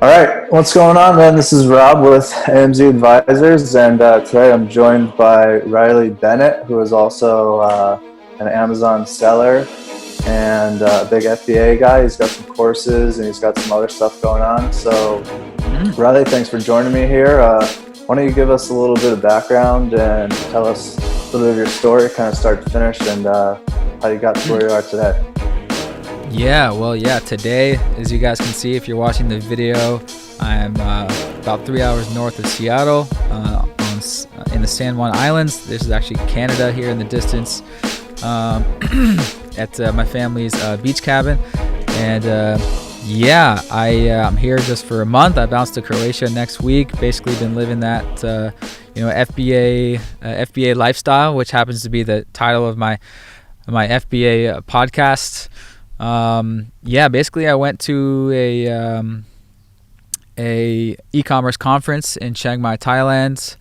All right, what's going on, man? This is Rob with AMZ Advisors, and today I'm joined by Riley Bennett, who is also an Amazon seller and a big FBA guy. He's got some courses and he's got some other stuff going on. So, Riley, thanks for joining me here. Why don't you give us a little bit of background and tell us a little bit of your story, kind of start to finish, and how you got to where you are today. Yeah, today, as you guys can see if you're watching the video, I'm about 3 hours north of Seattle in the San Juan Islands. This is actually Canada here in the distance, at my family's beach cabin. And I'm here just for a month. I bounced to Croatia next week. Basically been living that FBA lifestyle, which happens to be the title of my FBA podcast. Basically I went to a e-commerce conference in Chiang Mai, Thailand,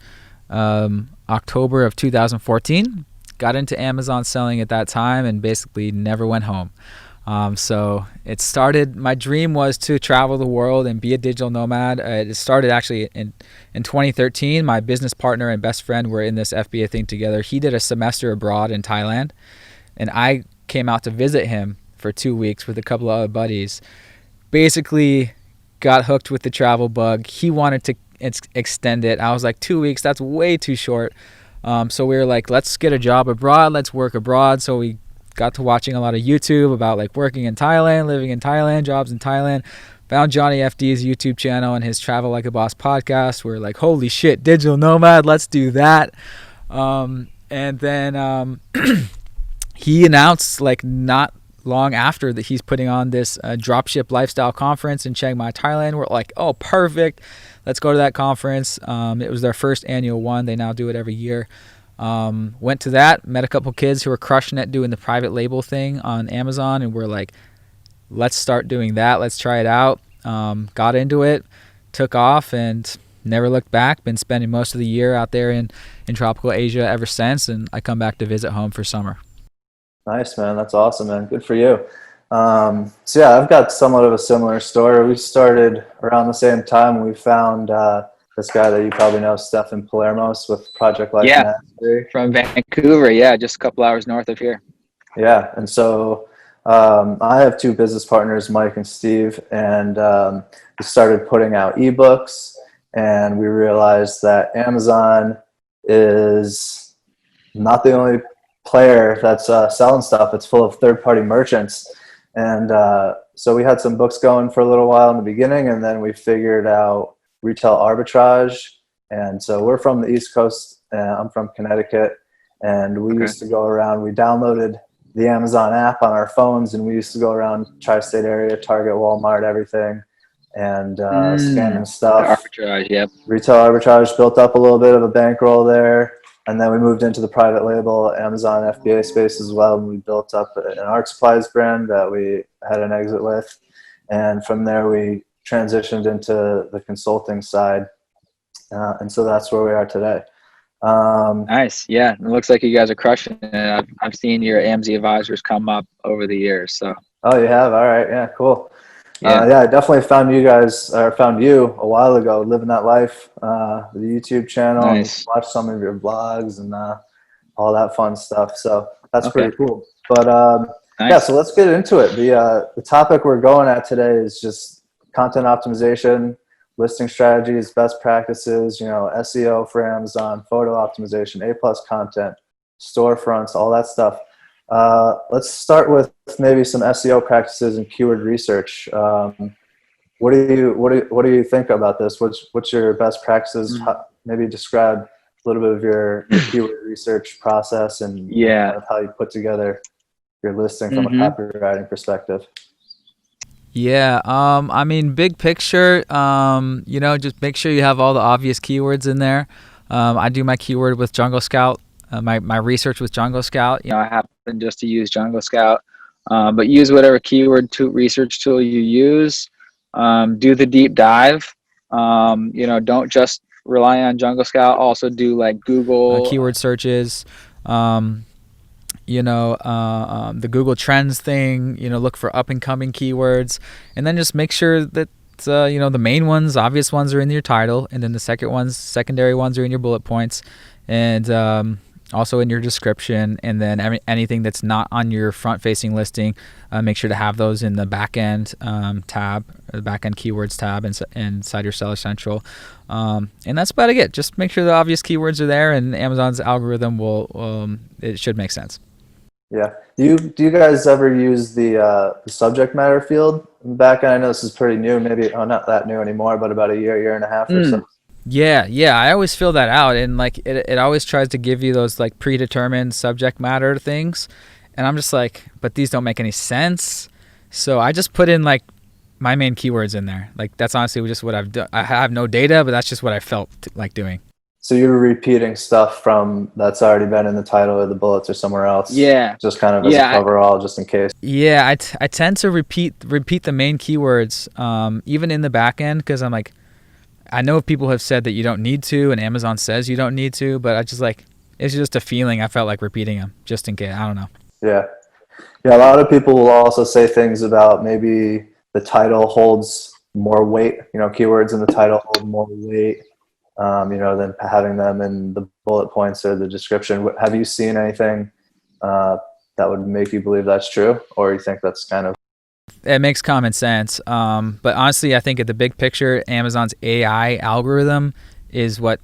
October of 2014. Got into Amazon selling at that time and basically never went home. So it started, my dream was to travel the world and be a digital nomad. It started actually in 2013. My business partner and best friend were in this FBA thing together. He did a semester abroad in Thailand, and I came out to visit him for 2 weeks with a couple of other buddies. Basically got hooked with the travel bug. He wanted to extend it. I was like, 2 weeks, that's way too short. So we were like, let's get a job abroad, let's work abroad. So we got to watching a lot of YouTube about like working in Thailand, living in Thailand, jobs in Thailand. Found Johnny FD's YouTube channel and his Travel Like a Boss podcast. We're like, holy shit, digital nomad, let's do that. And then he announced like not long after that he's putting on this dropship lifestyle conference in Chiang Mai, Thailand. We're like, oh, perfect, let's go to that conference. It was their first annual one. They now do it every year. Went to that, met a couple kids who were crushing it doing the private label thing on Amazon, and we're like, let's start doing that, let's try it out. Got into it, took off, and never looked back. Been spending most of the year out there in tropical Asia ever since, and I come back to visit home for summer. Nice, man. That's awesome, man. Good for you. I've got somewhat of a similar story. We started around the same time. We found this guy that you probably know, Stefan Palermos, with Project Life Mastery. From Vancouver. Yeah, just a couple hours north of here. Yeah, and so I have two business partners, Mike and Steve, and we started putting out ebooks, and we realized that Amazon is not the only player that's selling stuff. It's full of third-party merchants, and so we had some books going for a little while in the beginning, and then we figured out retail arbitrage. And so we're from the East Coast, and I'm from Connecticut, and we used to go around. We downloaded the Amazon app on our phones, and we used to go around tri-state area, Target, Walmart, everything, and scanning stuff. Arbitrage, yep. Retail arbitrage, built up a little bit of a bankroll there. And then we moved into the private label Amazon FBA space as well. And we built up an art supplies brand that we had an exit with. And from there, we transitioned into the consulting side. And so that's where we are today. Nice. Yeah. It looks like you guys are crushing it. I've seen your AMZ advisors come up over the years. So. Oh, you have? All right. Yeah, cool. Yeah. I definitely found you a while ago, living that life, the YouTube channel. Nice. Watched some of your vlogs and all that fun stuff. So that's pretty cool. But nice. So let's get into it. The topic we're going at today is just content optimization, listing strategies, best practices, SEO for Amazon, photo optimization, A+ content, storefronts, all that stuff. Let's start with maybe some SEO practices and keyword research. What do you think about this? What's your best practices? Maybe describe a little bit of your keyword research process and how you put together your listing from a copywriting perspective. Yeah, I mean, big picture, just make sure you have all the obvious keywords in there. I do my keyword with Jungle Scout. My research with Jungle Scout. I happen just to use Jungle Scout, but use whatever keyword research tool you use. Do the deep dive. Don't just rely on Jungle Scout. Also do like Google keyword searches. The Google Trends thing. Look for up and coming keywords, and then just make sure that just the main ones, obvious ones are in your title, and then the secondary ones are in your bullet points, and also in your description, and then anything that's not on your front-facing listing, make sure to have those in the back-end tab, or the back-end keywords tab inside your Seller Central. And that's about it. Just make sure the obvious keywords are there, and Amazon's algorithm it should make sense. Yeah. Do you guys ever use the subject matter field in the back end? I know this is pretty new, maybe not that new anymore, but about a year and a half or so. Yeah, I always fill that out, and like it always tries to give you those like predetermined subject matter things, and I'm just like, but these don't make any sense. So I just put in like my main keywords in there. Like that's honestly just what I've done. I have no data, but that's just what I felt like doing. So you're repeating stuff from that's already been in the title or the bullets or somewhere else. Yeah. Just kind of as a coverall, just in case. Yeah, I tend to repeat the main keywords, even in the back end, because I'm like, I know people have said that you don't need to, and Amazon says you don't need to, but I just like, it's just a feeling. I felt like repeating them just in case. I don't know. Yeah. A lot of people will also say things about maybe the title holds more weight. Keywords in the title hold more weight. Than having them in the bullet points or the description. Have you seen anything that would make you believe that's true, or you think that's kind of? It makes common sense. But honestly, I think at the big picture, Amazon's AI algorithm is what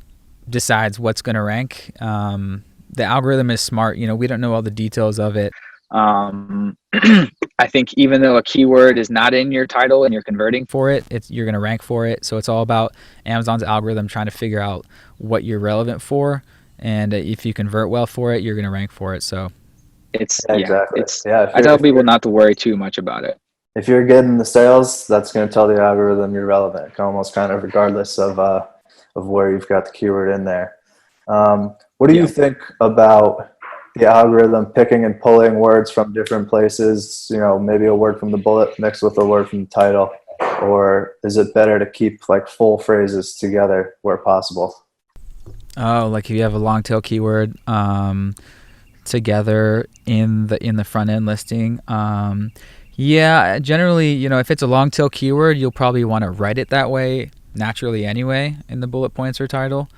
decides what's going to rank. The algorithm is smart. We don't know all the details of it. I think even though a keyword is not in your title and you're converting for it, you're going to rank for it. So it's all about Amazon's algorithm trying to figure out what you're relevant for, and if you convert well for it, you're going to rank for it. So exactly. I tell people not to worry too much about it. If you're getting the sales, that's going to tell the algorithm you're relevant, almost kind of regardless of where you've got the keyword in there. What do you think about the algorithm picking and pulling words from different places, maybe a word from the bullet mixed with a word from the title, or is it better to keep like full phrases together where possible? Oh, like if you have a long tail keyword together in the front end listing. Yeah, generally, if it's a long tail keyword, you'll probably want to write it that way naturally anyway in the bullet points or title.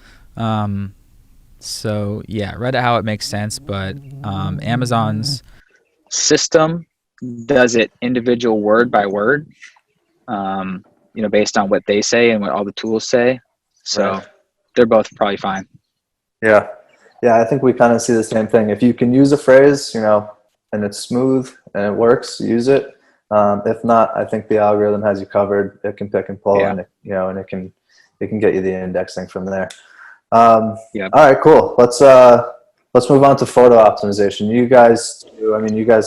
So yeah, write it how it makes sense, but Amazon's system does it individual word by word, based on what they say and what all the tools say. So they're both probably fine. Yeah, I think we kind of see the same thing. If you can use a phrase, and it's smooth and it works, use it. If not, I think the algorithm has you covered. It can pick and pull, and it can get you the indexing from there. All right, cool. Let's move on to photo optimization. You guys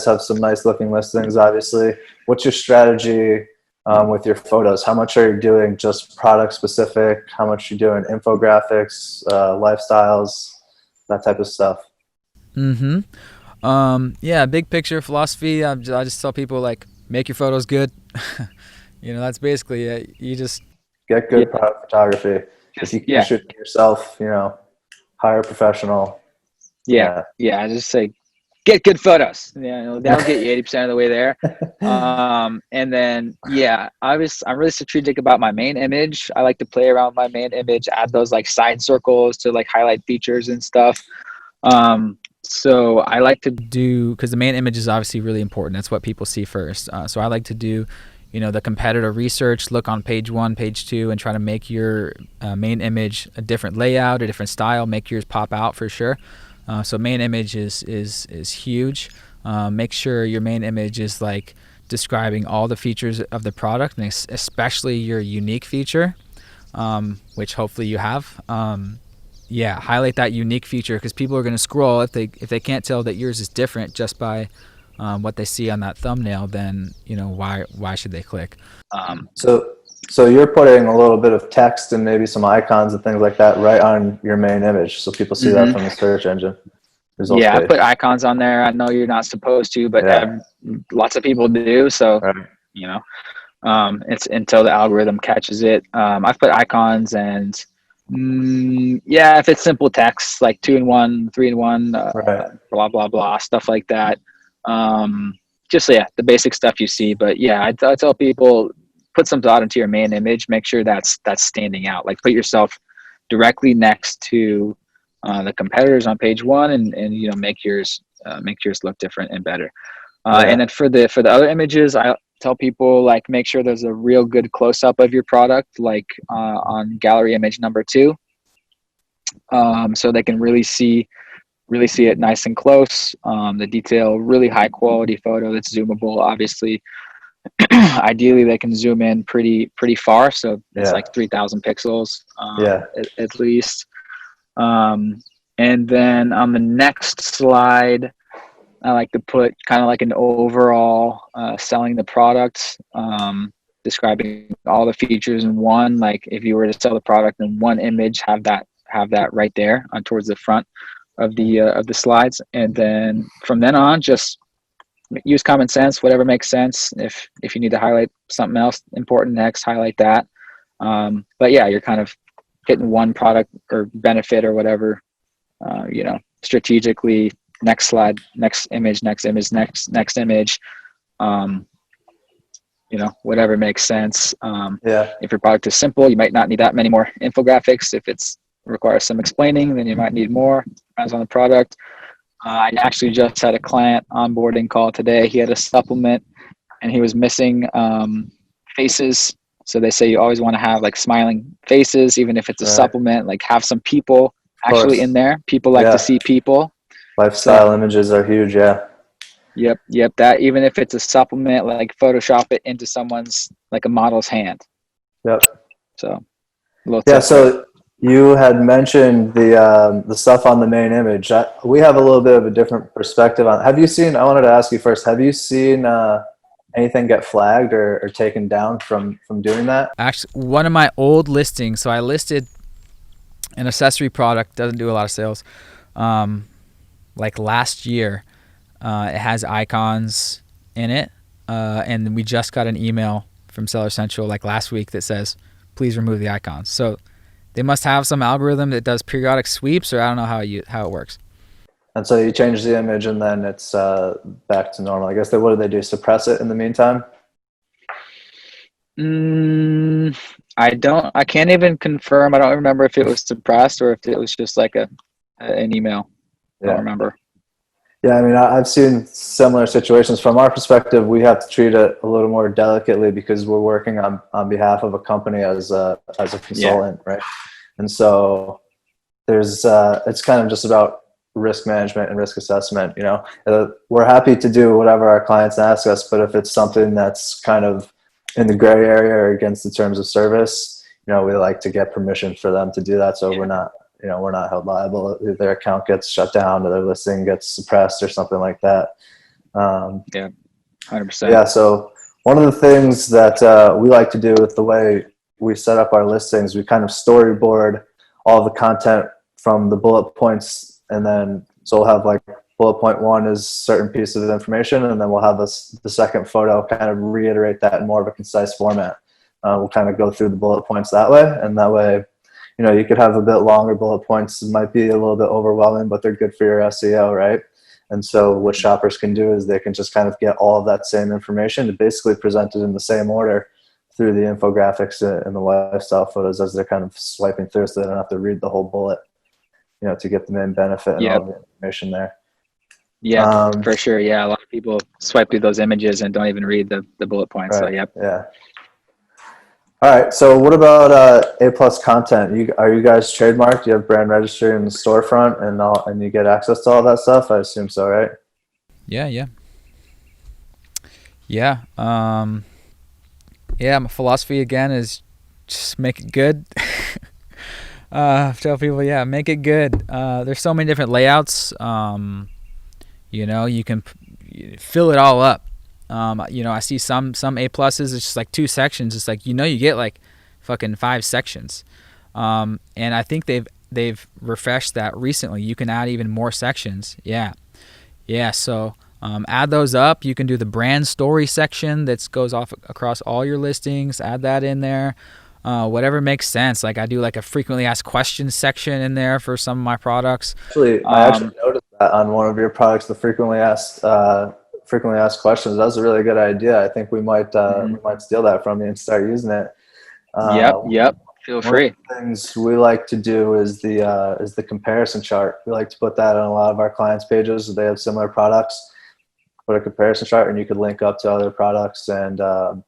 have some nice looking listings, obviously. What's your strategy with your photos? How much are you doing just product specific? How much are you doing infographics, lifestyles, that type of stuff? Big picture philosophy. I just tell people like, make your photos good. That's basically it. You just get good product photography. If you can shoot it yourself, hire a professional. I just say, get good photos. That'll get you 80% of the way there. And then, I'm really strategic about my main image. I like to play around with my main image, add those like side circles to like highlight features and stuff. So I like to do, because the main image is obviously really important. That's what people see first. So I like to do the competitor research, look on page 1, page 2, and try to make your main image a different layout, a different style, make yours pop out for sure. So main image is huge. Make sure your main image is like describing all the features of the product, and especially your unique feature, which hopefully you have. Highlight that unique feature, because people are going to scroll if they can't tell that yours is different just by what they see on that thumbnail, then why should they click? So you're putting a little bit of text and maybe some icons and things like that right on your main image, so people see that from the search engine results page. I put icons on there. I know you're not supposed to, but lots of people do. So it's until the algorithm catches it. I've put icons and if it's simple text like 2-in-1, 3-in-1, blah blah blah, stuff like that. The basic stuff you see. But I tell people, put some thought into your main image, make sure that's standing out. Like put yourself directly next to the competitors on page one, and make yours look different and better. And then for the other images, I tell people like make sure there's a real good close up of your product, like on gallery image number 2, so they can really see it nice and close. The detail, really high quality photo that's zoomable. Obviously, ideally they can zoom in pretty far, so it's like 3,000 pixels at least. And then on the next slide, I like to put kind of like an overall selling the product, describing all the features in one. Like if you were to sell the product in one image, have that right there on towards the front of the slides. And then from then on, just use common sense, whatever makes sense. If you need to highlight something else important next, highlight that. But yeah, you're kind of hitting one product or benefit or whatever, strategically. Next slide, next image, next image, next image. Whatever makes sense. If your product is simple, you might not need that many more infographics. If it's requires some explaining, then you might need more. Depends on the product. I actually just had a client onboarding call today. He had a supplement and he was missing faces. So they say you always want to have like smiling faces, even if it's a supplement, like have some people actually in there. People like to see people. Lifestyle images are huge. Yep. That even if it's a supplement, like Photoshop it into someone's, like a model's hand. So so you had mentioned the stuff on the main image. We have a little bit of a different perspective on. Have you seen? I wanted to ask you first. Have you seen anything get flagged or taken down from doing that? Actually, one of my old listings. So I listed an accessory product. Doesn't do a lot of sales. Like last year, it has icons in it, and we just got an email from Seller Central like last week that says, please remove the icons. So they must have some algorithm that does periodic sweeps, or I don't know how it works. And so you change the image and then it's back to normal. I guess what do they do? Suppress it in the meantime? I can't even confirm. I don't remember if it was suppressed or if it was just like an email. I don't remember. Yeah, I mean, I've seen similar situations. From our perspective, we have to treat it a little more delicately because we're working on behalf of a company as a consultant, right? And so there's it's kind of just about risk management and risk assessment. We're happy to do whatever our clients ask us, but if it's something that's kind of in the gray area or against the terms of service, we like to get permission for them to do that, so we're not held liable if their account gets shut down or their listing gets suppressed or something like that. 100%. Yeah, so one of the things that we like to do with the way we set up our listings, we kind of storyboard all the content from the bullet points, and then so we'll have like bullet point 1 is certain piece of information, and then we'll have the second photo kind of reiterate that in more of a concise format. We'll kind of go through the bullet points that way, and that way you could have a bit longer bullet points. It might be a little bit overwhelming, but they're good for your SEO, right? And so what shoppers can do is they can just kind of get all of that same information and basically present it in the same order through the infographics and the lifestyle photos as they're kind of swiping through, so they don't have to read the whole bullet, to get the main benefit and all the information there. Yeah, for sure. Yeah, a lot of people swipe through those images and don't even read the bullet points. Right. So, Yeah. All right. So what about A+ content? Are you guys trademarked? You have brand registry in the storefront and you get access to all that stuff? I assume so, right? Yeah. My philosophy again is just make it good. Tell people, make it good. There's so many different layouts. You can fill it all up. I see some A+, it's just like 2 sections. It's like, you get like fucking 5 sections. And I think they've refreshed that recently. You can add even more sections. Yeah. So, add those up. You can do the brand story section that goes off across all your listings. Add that in there. Whatever makes sense. Like I do like a frequently asked questions section in there for some of my products. I actually noticed that on one of your products, the frequently asked frequently asked questions. That's a really good idea. I think we might steal that from you and start using it. Yep. Feel One of free. the things we like to do is the comparison chart. We like to put that on a lot of our clients' pages. They have similar products. Put a comparison chart, and you could link up to other products, and that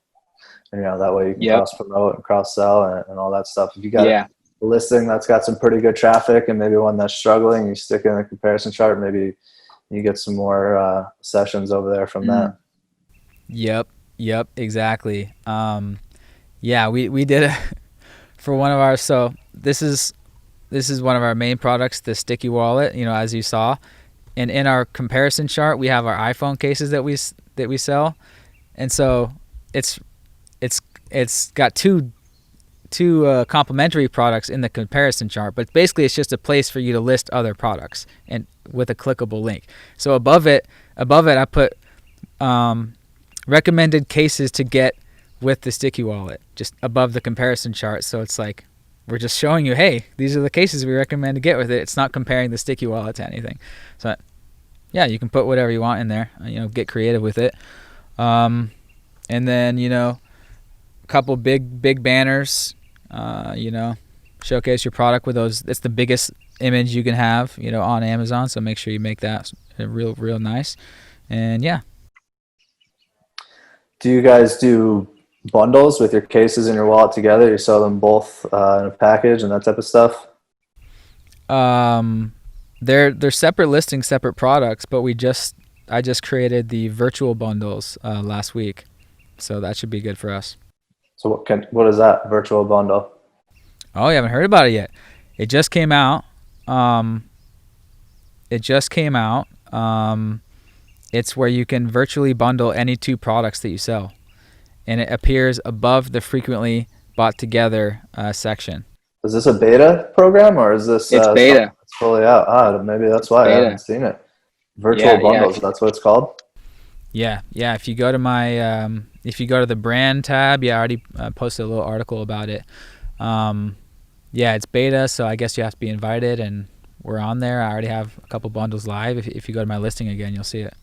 way you can cross promote and cross sell and all that stuff. If you got a listing that's got some pretty good traffic and maybe one that's struggling, you stick it in the comparison chart. Maybe you get some more sessions over there from that. Yep, exactly. We did it for one of our. So this is one of our main products, the sticky wallet. As you saw, and in our comparison chart, we have our iPhone cases that we sell, and so it's got two complementary products in the comparison chart, but basically it's just a place for you to list other products and with a clickable link. So above it I put recommended cases to get with the sticky wallet just above the comparison chart. So it's like we're just showing you, hey, these are the cases we recommend to get with it. It's not comparing the sticky wallet to anything. So yeah, you can put whatever you want in there, get creative with it. And then a couple big banners, showcase your product with those. It's the biggest image you can have, on Amazon. So make sure you make that real nice. And yeah. Do you guys do bundles with your cases and your wallet together? You sell them both in a package and that type of stuff? They're separate listings, separate products, but I just created the virtual bundles last week. So that should be good for us. So what is that virtual bundle? Oh, you haven't heard about it yet. It just came out. It's where you can virtually bundle any two products that you sell, and it appears above the frequently bought together section. Is this a beta program, or is this it's beta? It's fully out. Maybe that's why I haven't seen it. Virtual bundles. That's what it's called. Yeah. If you go to my if you go to the brand tab, I already posted a little article about it. It's beta, so I guess you have to be invited, and we're on there. I already have a couple bundles live. If you go to my listing again, you'll see it.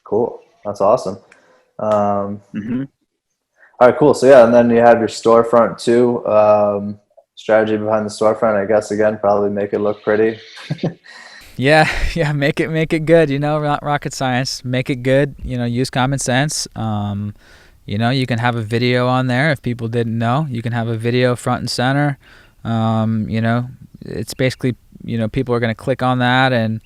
Cool. That's awesome. All right, cool. So and then you have your storefront too. Strategy behind the storefront, I guess, again, probably make it look pretty. Yeah, make it good, not rocket science. Make it good, use common sense. You can have a video on there if people didn't know. You can have a video front and center. It's basically, people are going to click on that and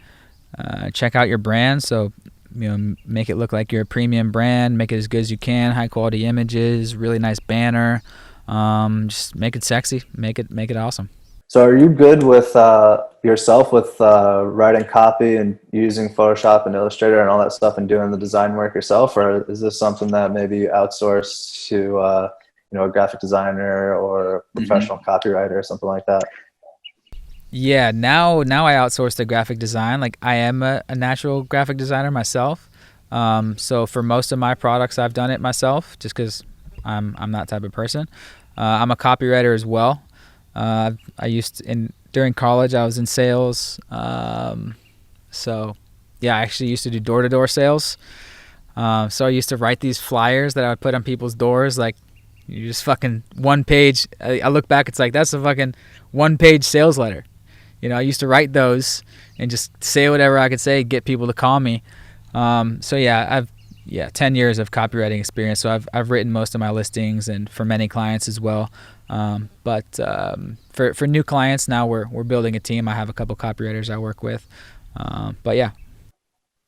check out your brand. So, make it look like you're a premium brand, make it as good as you can, high quality images, really nice banner. Just make it sexy, make it awesome. So are you good with yourself with writing copy and using Photoshop and Illustrator and all that stuff and doing the design work yourself, or is this something that maybe you outsource to a graphic designer or a professional copywriter or something like that? Yeah, now I outsource the graphic design. Like, I am a natural graphic designer myself. So for most of my products, I've done it myself just because I'm that type of person. I'm a copywriter as well. During college, I was in sales. So yeah, I actually used to do door-to-door sales. So I used to write these flyers that I would put on people's doors. Like, you just fucking one page. I look back, it's like, that's a fucking one-page sales letter. I used to write those and just say whatever I could say, get people to call me. So yeah, I've 10 years of copywriting experience. So I've written most of my listings and for many clients as well. But for new clients now, we're building a team. I have a couple copywriters I work with. But yeah.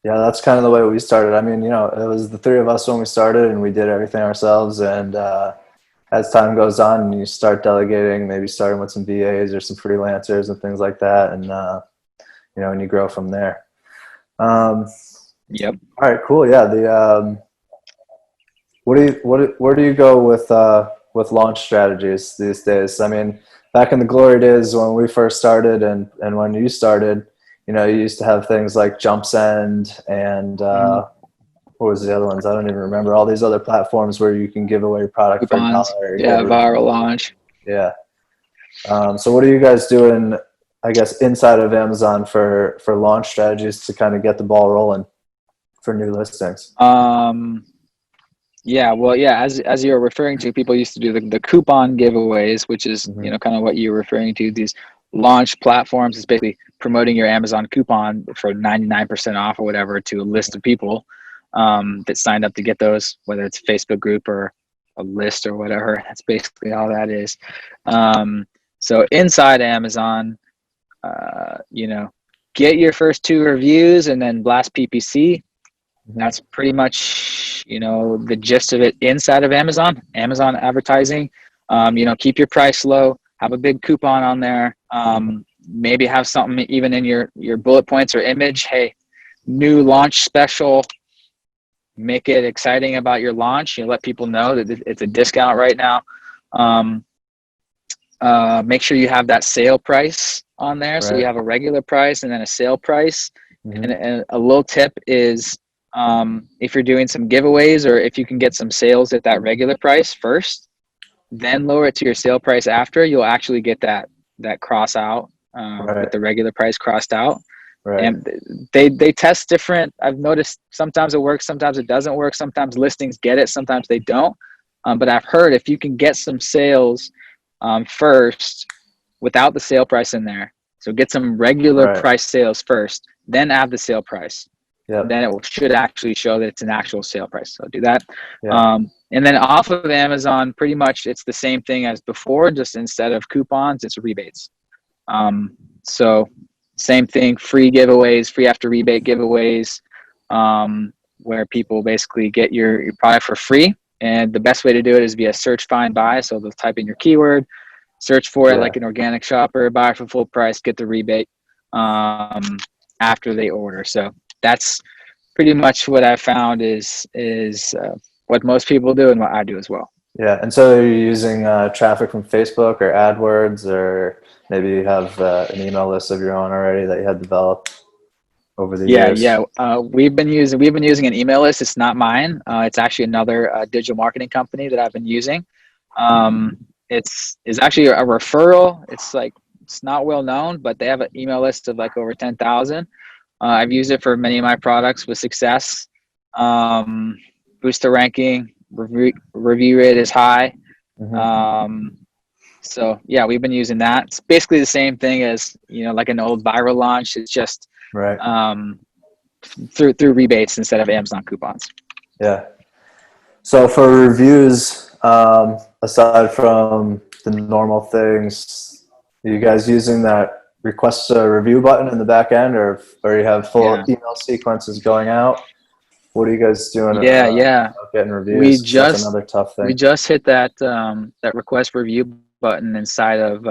Yeah, that's kind of the way we started. I mean, it was the three of us when we started, and we did everything ourselves. And as time goes on, you start delegating, maybe starting with some VAs or some freelancers and things like that, and and you grow from there. Yep. All right, cool. Yeah. Where do you go with launch strategies these days? I mean, back in the glory days when we first started, and when you started, you used to have things like Jump Send and what was the other ones? I don't even remember. All these other platforms where you can give away your product for $1. Yeah, viral launch. Yeah. So what are you guys doing, I guess, inside of Amazon for launch strategies to kind of get the ball rolling? for new listings? Yeah, well, yeah, as you're referring to, people used to do the coupon giveaways, which is, Mm-hmm. you know, kind of what you're referring to. These launch platforms is basically promoting your Amazon coupon for 99% off or whatever to a list of people that signed up to get those, whether it's a Facebook group or a list or whatever. That's basically all that is. So inside Amazon, you know, get your first 2 reviews and then blast PPC. That's pretty much, you know, the gist of it inside of Amazon advertising. You know, keep your price low, have a big coupon on there. Maybe have something even in your bullet points or image. Hey, new launch special. Make it exciting about your launch. You let people know that it's a discount right now. Make sure you have that sale price on there. So you have a regular price and then a sale price. And a little tip is, if you're doing some giveaways or if you can get some sales at that regular price first, then lower it to your sale price after, you'll actually get that cross out with the regular price crossed out. And they test different. I've noticed sometimes it works, sometimes it doesn't work. Sometimes listings get it, sometimes they don't. But I've heard if you can get some sales first without the sale price in there, so get some regular price sales first, then add the sale price. Then it should actually show that it's an actual sale price. So do that. And then off of Amazon, pretty much it's the same thing as before, just instead of coupons, it's rebates. So same thing, free giveaways, free after rebate giveaways, where people basically get your product for free. And the best way to do it is via search, find, buy. So they'll type in your keyword, search for it like an organic shopper, buy for full price, get the rebate after they order. So that's pretty much what I found is what most people do and what I do as well. Yeah, and so are you using traffic from Facebook or AdWords, or maybe you have an email list of your own already that you had developed over the years? We've been using an email list. It's not mine. It's actually another digital marketing company that I've been using. It's actually a referral. It's not well known, but they have an email list of like over 10,000. I've used it for many of my products with success. Boost the ranking, review rate is high. So yeah, we've been using that. It's basically the same thing as, you know, like an old viral launch. It's just through rebates instead of Amazon coupons. Yeah. So for reviews, aside from the normal things, are you guys using that request a review button in the back end, or you have full email sequences going out? What are you guys doing? About getting reviews? That's another tough thing. We just hit that that request review button inside of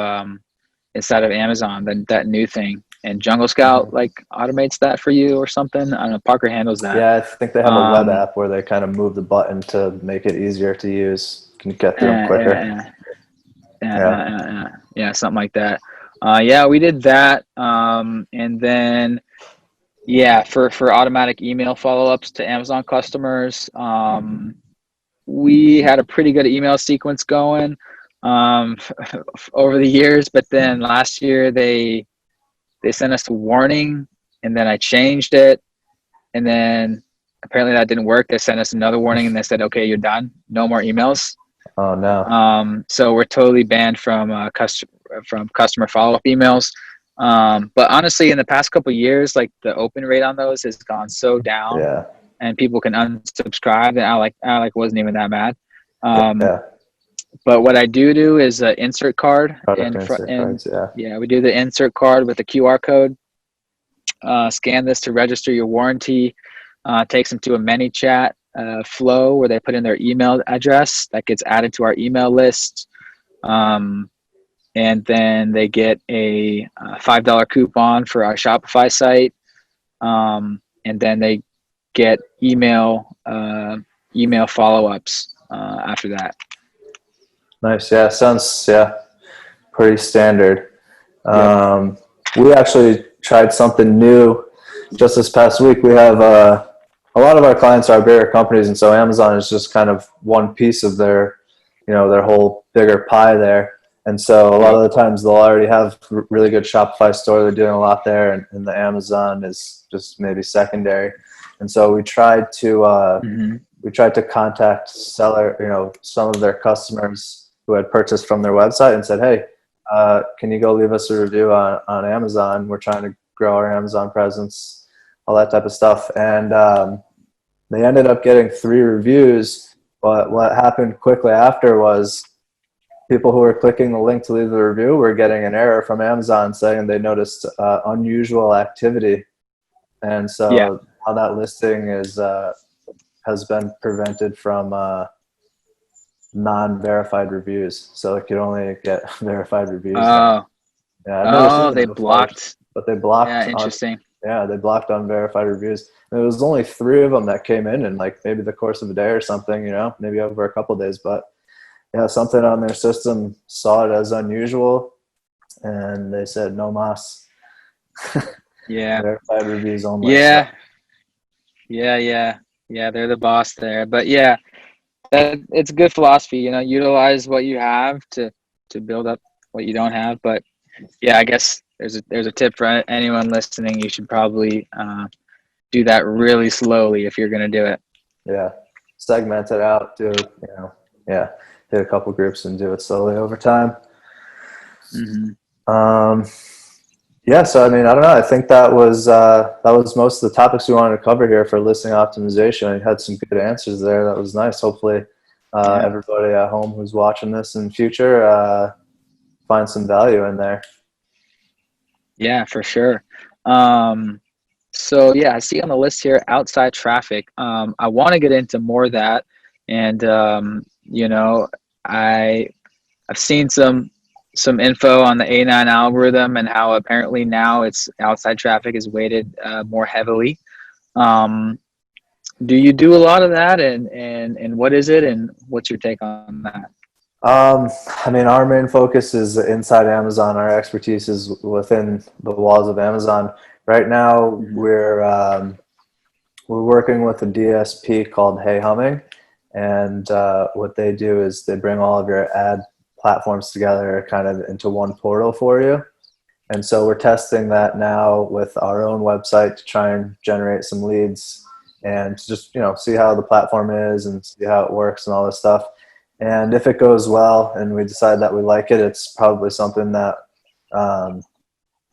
Amazon, that new thing. And Jungle Scout like automates that for you or something. I don't know. Parker handles that. Yeah, I think they have a web app where they kind of move the button to make it easier to use. You can get through them quicker. Yeah, something like that. We did that. And then, for automatic email follow-ups to Amazon customers, we had a pretty good email sequence going over the years. But then last year they sent us a warning, and then I changed it. And then apparently that didn't work. They sent us another warning, and they said, okay, you're done. No more emails. Oh, no. So we're totally banned from customer follow-up emails. But honestly, in the past couple of years, like the open rate on those has gone so down, and people can unsubscribe. And I wasn't even that mad. But what I do is an insert card. We do the insert card with the QR code. Scan this to register your warranty. Takes them to a ManyChat flow where they put in their email address that gets added to our email list. And then they get a $5 coupon for our Shopify site. And then they get email follow-ups after that. Nice. Yeah, sounds pretty standard. We actually tried something new just this past week. We have a lot of our clients are bigger companies, and so Amazon is just kind of one piece of their whole bigger pie there. And so a lot of the times they'll already have really good Shopify store. They're doing a lot there, and the Amazon is just maybe secondary. And so we tried to Hmm. contact some of their customers who had purchased from their website and said, hey, can you go leave us a review on Amazon? We're trying to grow our Amazon presence, all that type of stuff. And they ended up getting 3 reviews. But what happened quickly after was people who were clicking the link to leave the review were getting an error from Amazon saying they noticed unusual activity. And Yeah. so how that listing has been prevented from non-verified reviews. So it could only get verified reviews now. Oh, Yeah, I've never seen oh, it they before, blocked. but they Yeah, blocked on. interesting. Yeah, they blocked unverified reviews. And it was only 3 of them that came in like maybe the course of a day or something. Maybe over a couple of days. But yeah, something on their system saw it as unusual, and they said no mas. Yeah. Verified reviews only. So Yeah. Yeah. Yeah. Yeah. They're the boss there. But yeah, it's good philosophy, utilize what you have to build up what you don't have. But yeah, I guess there's a tip for anyone listening. You should probably do that really slowly if you're going to do it. yeah, segment it out. Yeah, hit a couple groups and do it slowly over time. Hmm. Um, yeah, so I mean, I don't know. I think that was most of the topics we wanted to cover here for listing optimization. I had some good answers there. That was nice. Hopefully, Yeah. everybody at home who's watching this in future finds some value in there. Yeah, for sure. So yeah, I see on the list here outside traffic. I want to get into more of that, and I I've seen some info on the A9 algorithm and how apparently now it's outside traffic is weighted more heavily. Um, do you do a lot of that, and what is it, and what's your take on that? I mean, our main focus is inside Amazon. Our expertise is within the walls of Amazon. Right now, Hmm. we're working with a DSP called Hey Humming, and what they do is they bring all of your ad platforms together kind of into one portal for you. And so we're testing that now with our own website to try and generate some leads and to just see how the platform is and see how it works and all this stuff. And if it goes well and we decide that we like it, it's probably something that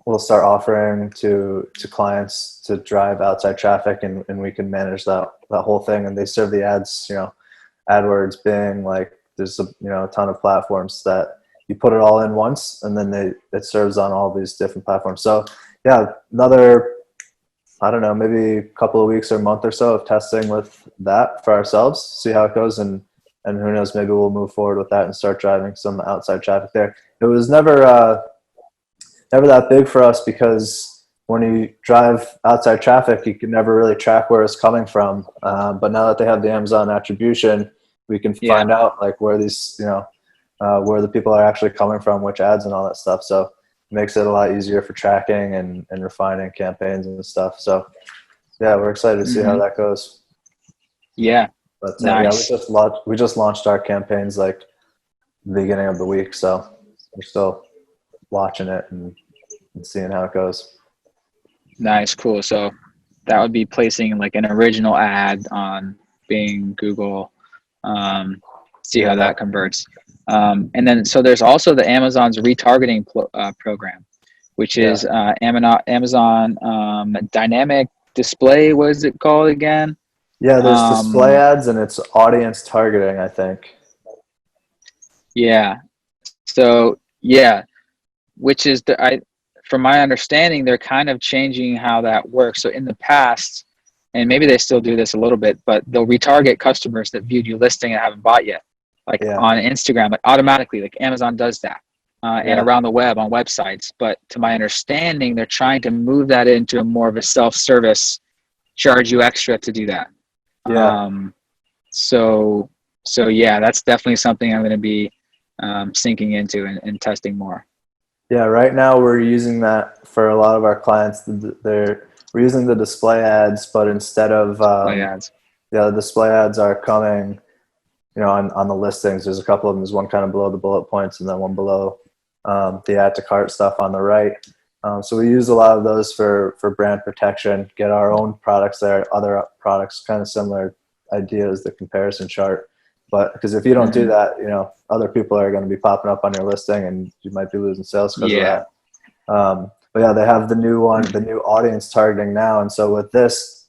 we'll start offering to clients to drive outside traffic, and we can manage that whole thing. And they serve the ads, AdWords, Bing, like there's a ton of platforms that you put it all in once, and then it serves on all these different platforms. So yeah, another, I don't know, maybe a couple of weeks or a month or so of testing with that for ourselves, see how it goes, and who knows, maybe we'll move forward with that and start driving some outside traffic there. It was never that big for us because when you drive outside traffic, you can never really track where it's coming from. But now that they have the Amazon attribution, we can Yeah. find out like where these, where the people are actually coming from, which ads and all that stuff. So it makes it a lot easier for tracking and refining campaigns and stuff. So yeah, we're excited to see how Hmm. that goes. Yeah. But yeah, Nice. we just launched our campaigns like the beginning of the week, so we're still watching it and seeing how it goes. Nice. Cool. So that would be placing like an original ad on Bing, Google, see how Yeah, that converts. And then, so there's also the Amazon's retargeting program, which yeah, is Amazon dynamic display. What is it called again? yeah. There's display Um, ads and it's audience targeting, I think. yeah. So yeah, which is from my understanding, they're kind of changing how that works. So in the past, and maybe they still do this a little bit, but they'll retarget customers that viewed your listing and haven't bought yet, like Yeah, on Instagram, like automatically, like Amazon does that, and yeah, around the web on websites. But to my understanding, they're trying to move that into a more of a self-service, charge you extra to do that. yeah, Um, so, so yeah, that's definitely something I'm going to be sinking into and testing more. yeah. Right now, we're using that for a lot of our clients. We're using the display ads, but instead of Display ads. yeah, the display ads are coming, on the listings. There's a couple of them. There's one kind of below the bullet points, and then one below the add to cart stuff on the right. So we use a lot of those for brand protection, get our own products there, other products, kind of similar idea as the comparison chart. But because if you don't do that, you know, other people are going to be popping up on your listing and you might be losing sales because of that. But yeah, they have the new one, the new audience targeting now. And so with this,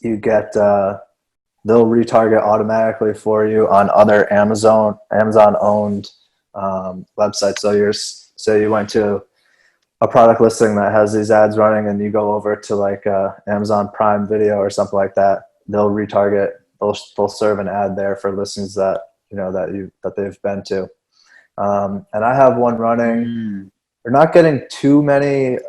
you get, they'll retarget automatically for you on other Amazon owned websites. So say you went to a product listing that has these ads running and you go over to like Amazon Prime Video or something like that, they'll retarget, they'll serve an ad there for listings that, you know, that they've been to. And I have one running. They're not getting too many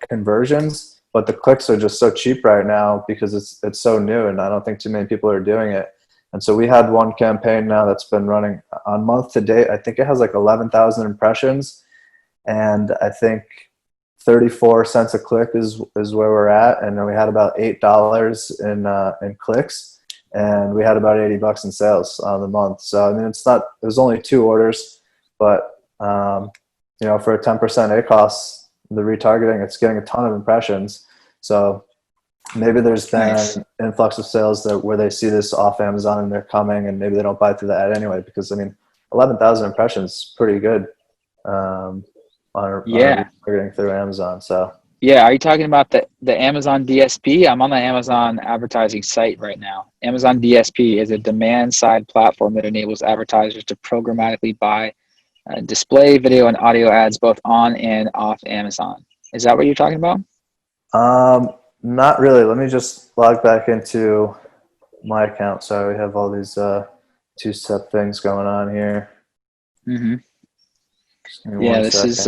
conversions, but the clicks are just so cheap right now because it's so new and I don't think too many people are doing it. And so we had one campaign now that's been running on month to date. I think it has like 11,000 impressions, and I think 34 cents a click is where we're at. And then we had about $8 in clicks, and we had about $80 in sales on the month. So I mean, it was only 2 orders, but you know, for a 10% ACOS, the retargeting, it's getting a ton of impressions. So maybe there's been an influx of sales where they see this off Amazon and they're coming, and maybe they don't buy through the ad anyway, because I mean, 11,000 impressions is pretty good on retargeting through Amazon. So yeah, are you talking about the Amazon DSP? I'm on the Amazon advertising site right now. Amazon DSP is a demand side platform that enables advertisers to programmatically buy display, video, and audio ads both on and off Amazon. Is that what you're talking about? Not really. Let me just log back into my account. So we have all these 2-step things going on here. Yeah, this is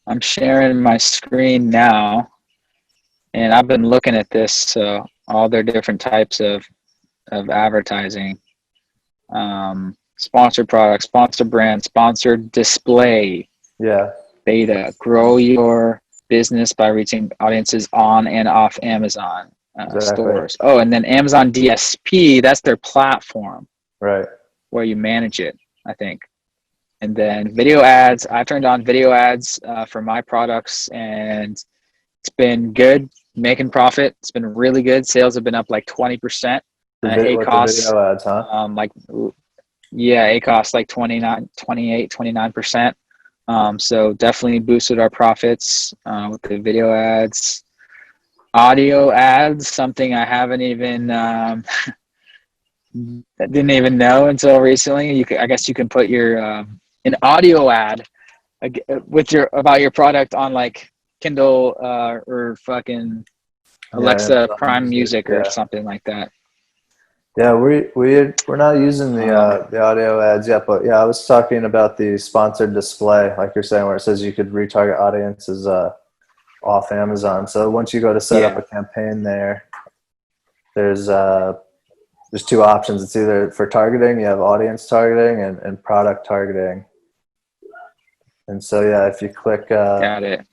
I'm sharing my screen now, and I've been looking at this, so all their different types of advertising. Sponsored product, sponsored brand, sponsored display, beta, grow your business by reaching audiences on and off Amazon stores. Oh, and then Amazon DSP, that's their platform, right, where you manage it, I think. And then video ads, I turned on video ads for my products, and it's been good, making profit. It's been really good. Sales have been up like 20%. ACOS, video ads, huh? ACOS like 29%. So definitely boosted our profits with the video ads. Audio ads, something I haven't even didn't even know until recently. I guess you can put your an audio ad with about your product on like Kindle or fucking Alexa Prime Music or something like that. Yeah, we're not using the audio ads yet, but yeah, I was talking about the sponsored display, like you're saying, where it says you could retarget audiences off Amazon. So once you go to set up a campaign there, there's 2 options. It's either for targeting, you have audience targeting and product targeting. And so yeah, if you click Got it.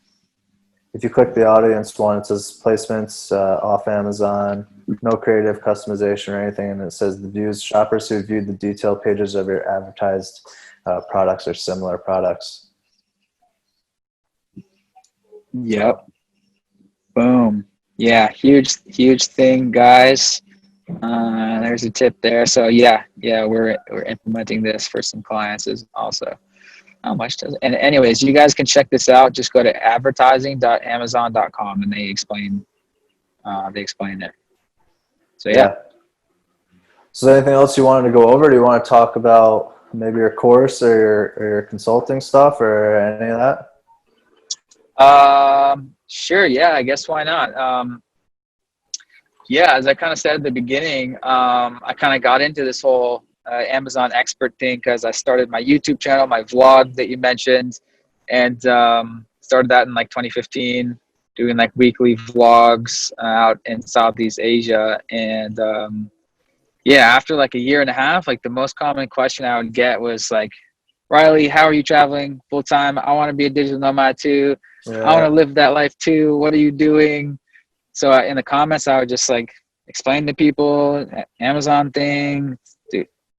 If you click the audience one, it says placements off Amazon, no creative customization or anything, and it says the views, shoppers who viewed the detailed pages of your advertised products or similar products. Yep. Boom. Yeah, huge thing, guys. There's a tip there. So yeah, we're implementing this for some clients also. How much does it? And anyways, you guys can check this out. Just go to advertising.amazon.com and they explain it. So yeah. So anything else you wanted to go over? Do you want to talk about maybe your course or your consulting stuff or any of that? Sure. Yeah, I guess why not? As I kind of said at the beginning, I kind of got into this whole Amazon expert thing because I started my YouTube channel, my vlog that you mentioned, and started that in like 2015, doing like weekly vlogs out in Southeast Asia. And after like a year and a half, like the most common question I would get was like, Riley, how are you traveling full time? I want to be a digital nomad too. I want to live that life too. What are you doing? So in the comments, I would just like explain to people Amazon thing,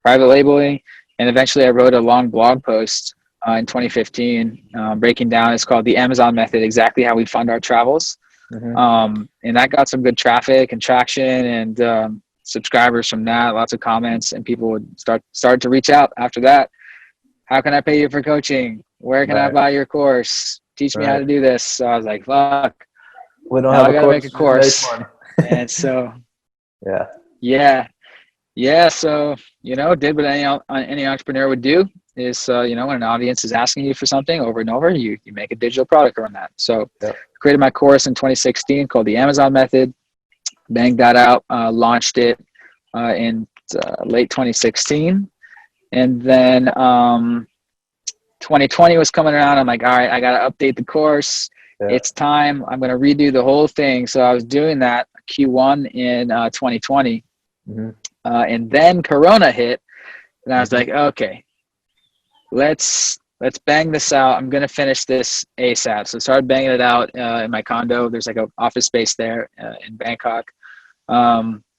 private labeling, and eventually I wrote a long blog post in 2015, breaking down. It's called the Amazon Method, exactly how we fund our travels. And that got some good traffic and traction and subscribers from that, lots of comments, and people would start to reach out after that. How can I pay you for coaching? Where can I buy your course? Teach me how to do this. So I was like, fuck, We don't now have I a got to course. make a course. Make one. And so, Yeah. So, did what any entrepreneur would do is, when an audience is asking you for something over and over, you make a digital product around that. So created my course in 2016 called the Amazon Method, banged that out, launched it in late 2016. And then 2020 was coming around. I'm like, all right, I got to update the course. It's time. I'm going to redo the whole thing. So I was doing that Q1 in 2020. And then Corona hit, and I was like, okay, let's bang this out. I'm going to finish this ASAP. So I started banging it out in my condo. There's like an office space there in Bangkok.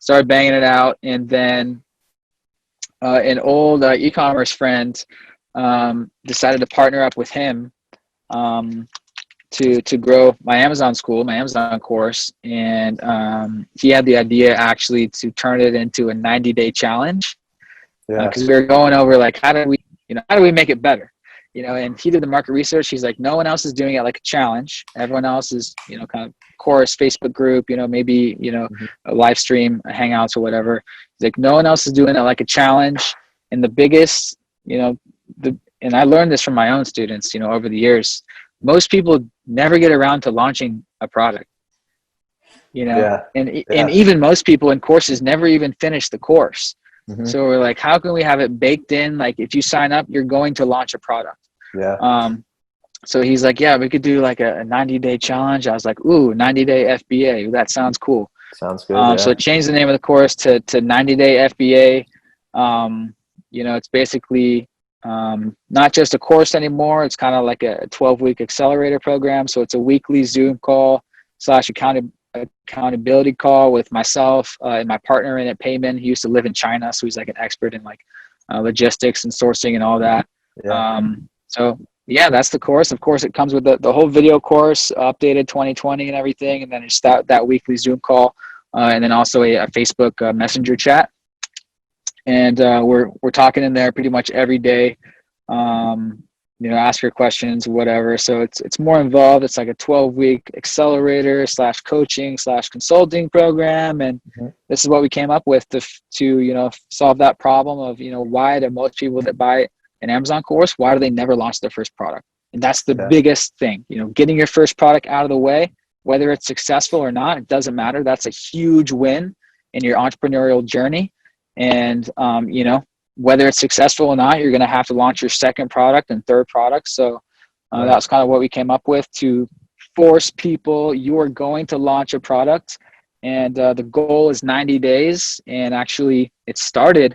Started banging it out, and then an old e-commerce friend decided to partner up with him to grow my Amazon school, my Amazon course. And he had the idea actually to turn it into a 90-day challenge, because we were going over like, how do we make it better? And he did the market research. He's like, no one else is doing it like a challenge. Everyone else is, kind of course, Facebook group, maybe, a live stream, hangouts or whatever. He's like, no one else is doing it like a challenge. And the biggest, and I learned this from my own students, over the years, most people never get around to launching a product, and even most people in courses never even finish the course. So we're like, how can we have it baked in? Like, if you sign up, you're going to launch a product. So he's like, yeah, we could do like a 90-day challenge. I was like, ooh, 90-day FBA. That sounds cool. Sounds good. So I changed the name of the course to 90-day FBA. It's basically not just a course anymore. It's kind of like a 12-week accelerator program. So it's a weekly Zoom call / accountability call with myself and my partner in it, Payman. He used to live in China, so he's like an expert in like logistics and sourcing and all that. So that's the course. Of course, it comes with the whole video course, updated 2020 and everything, and then it's that weekly Zoom call, and then also a Facebook Messenger chat. And we're talking in there pretty much every day. Ask your questions, whatever. So it's more involved. It's like a 12-week accelerator / coaching / consulting program. And this is what we came up with to solve that problem of, why do most people that buy an Amazon course, why do they never launch their first product? And that's the biggest thing, getting your first product out of the way, whether it's successful or not, it doesn't matter. That's a huge win in your entrepreneurial journey. And, whether it's successful or not, you're going to have to launch your second product and third product. So that's kind of what we came up with to force people. You are going to launch a product, and the goal is 90 days. And actually, it started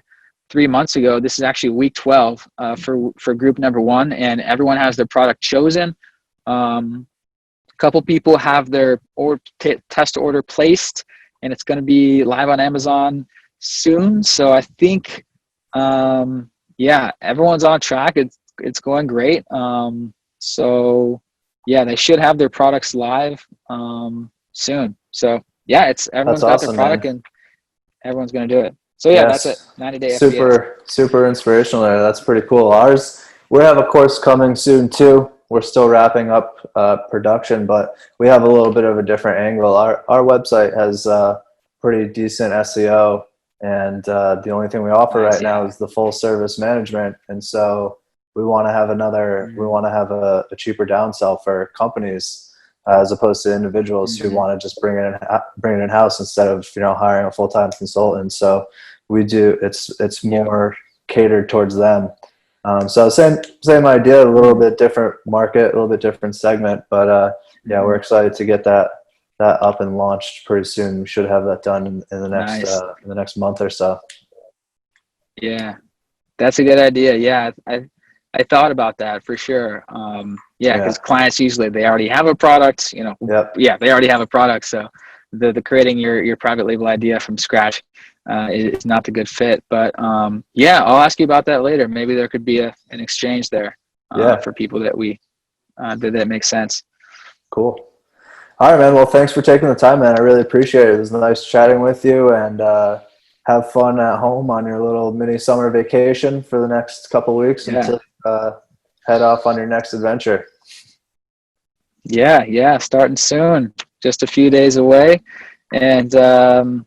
3 months ago. This is actually week 12 for group number 1, and everyone has their product chosen. A couple people have their test order placed, and it's going to be live on Amazon soon. So I think everyone's on track. It's going great. So they should have their products live soon. So everyone's got their product, man. And everyone's going to do it. So that's it. 90-day FBA. Super inspirational there. That's pretty cool. We have a course coming soon too. We're still wrapping up production, but we have a little bit of a different angle. Our website has pretty decent SEO. And the only thing we offer right now is the full service management. And so we want to have a cheaper downsell for companies as opposed to individuals who want to just bring it in house instead of hiring a full-time consultant. So it's more catered towards them. So same idea, a little bit different market, a little bit different segment, but we're excited to get that up and launched pretty soon. We should have that done in the next month or so. Yeah, that's a good idea. Yeah, I thought about that for sure. Because clients usually they already have a product. They already have a product. So the creating your private label idea from scratch is not the good fit. But I'll ask you about that later. Maybe there could be an exchange there. for people that that makes sense. Cool. All right, man. Well, thanks for taking the time, man. I really appreciate it. It was nice chatting with you, and have fun at home on your little mini summer vacation for the next couple weeks until head off on your next adventure. Yeah, starting soon, just a few days away. And like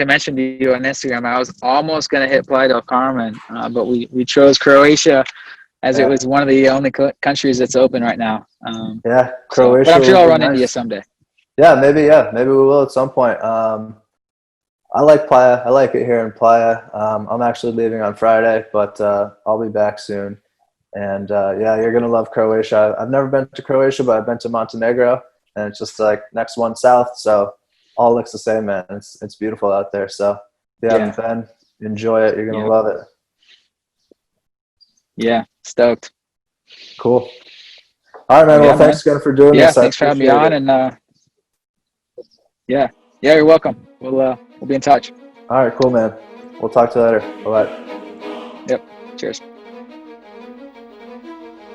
I mentioned to you on Instagram, I was almost going to hit Playa del Carmen, but we chose Croatia as it was one of the only countries that's open right now. Croatia. But I'm sure I'll run into you nice. someday. Maybe we will at some point. I like Playa. I like it here in Playa. I'm actually leaving on Friday, but I'll be back soon. And you're going to love Croatia. I've never been to Croatia, but I've been to Montenegro, and it's just like next one south. So all looks the same, man. It's beautiful out there. So if you haven't been, enjoy it. You're going to love it. Yeah, stoked. Cool. All right, man. Well, thanks again for doing this. Thanks for having me on. And you're welcome. We'll be in touch. All right, cool, man. We'll talk to you later. Bye-bye. Yep. Cheers.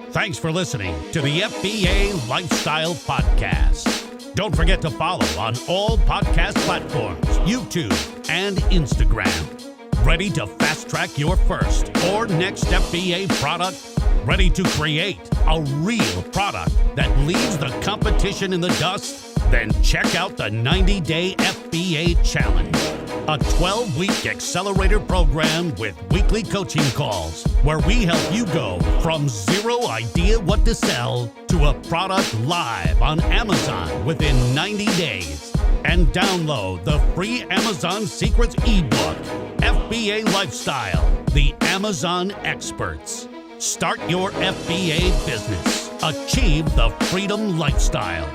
Thanks for listening to the FBA Lifestyle Podcast. Don't forget to follow on all podcast platforms, YouTube and Instagram. Ready to fast track your first or next FBA product? Ready to create a real product that leaves the competition in the dust? Then check out the 90-Day FBA Challenge, a 12-week accelerator program with weekly coaching calls where we help you go from zero idea what to sell to a product live on Amazon within 90 days. And download the free Amazon Secrets ebook, FBA Lifestyle, the Amazon Experts. Start your FBA business. Achieve the freedom lifestyle.